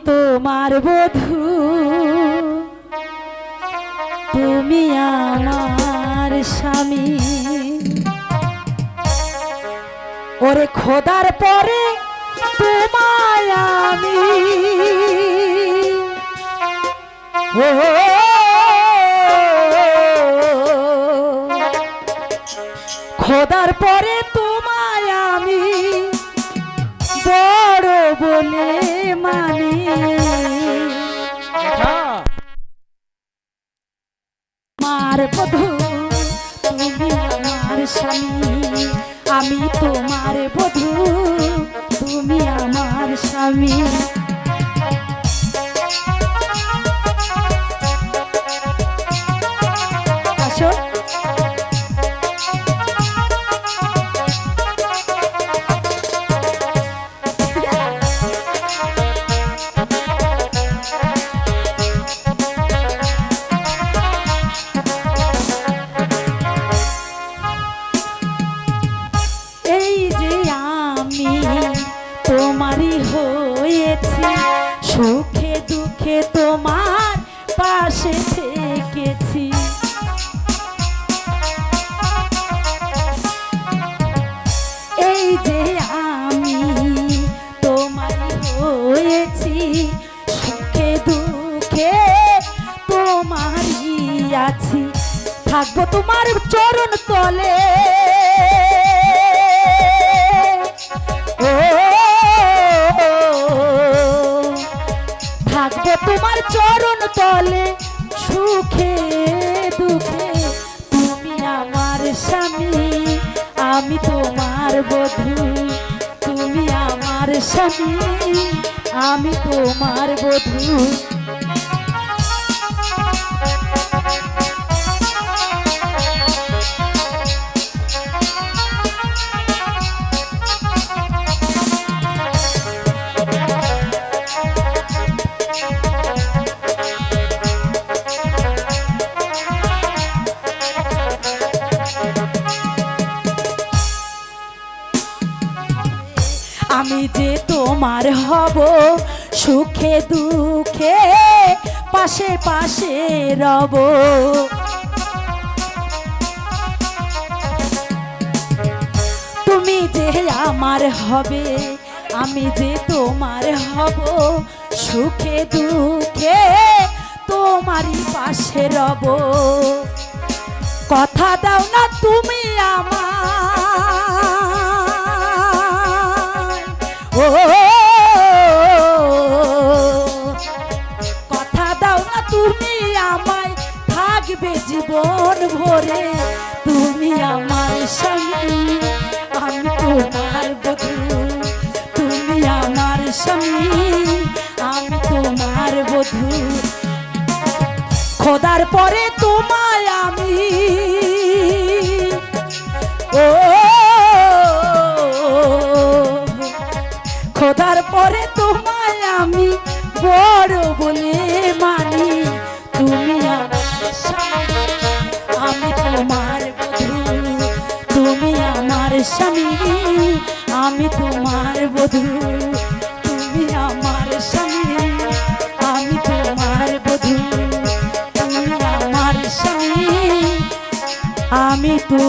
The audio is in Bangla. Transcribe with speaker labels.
Speaker 1: তোমার বধূ, তুমি আমার স্বামী। ওরে খোদার পরে তোমায় আমি, ও খোদার পরে তোমায় আমি বড় বলে মানি। আমার বধূ তুমি আমার স্বামী, আমি তোমার বধূ তুমি আমার স্বামী। আসো তোমারই হয়েছি, সুখে দুঃখে তোমার পাশে থেকেছি। এই যে আমি তোমারই হয়েছি, সুখে দুঃখে তোমারই আছি, থাকবো তোমার চরণ তলে। তোমার চরণ তলে সুখে দুঃখে তুমি আমার স্বামী, আমি তোমার বধূ তুমি আমার স্বামী, আমি তোমার বধূ। আমি যে তোমার হব সুখে দুঃখে পাশে পাশে রব। তুমি যে আমার হবে, আমি যে তোমার হব, সুখে দুঃখে তোমারই পাশে রব। কথা দাও না তুমি আমার, ও কথা দাও না তুমি আমায়, থাকবে জীবন ভরে তুমি আমার স্বামী, আমি তোমার বধূ তুমি আমার স্বামী, আমি তোমার বধূ। খোদার পরে তোমায় আমি, ও খোদার পরে তোমায় আমি বড় বলে মানি। তুমি আমার স্বামী, আমি তোমার বধূ তুমি আমার স্বামী, আমি তোমার বধূ তুমি আমার স্বামী, আমি তোমার বধূ তুমি আমার স্বামী, আমি তো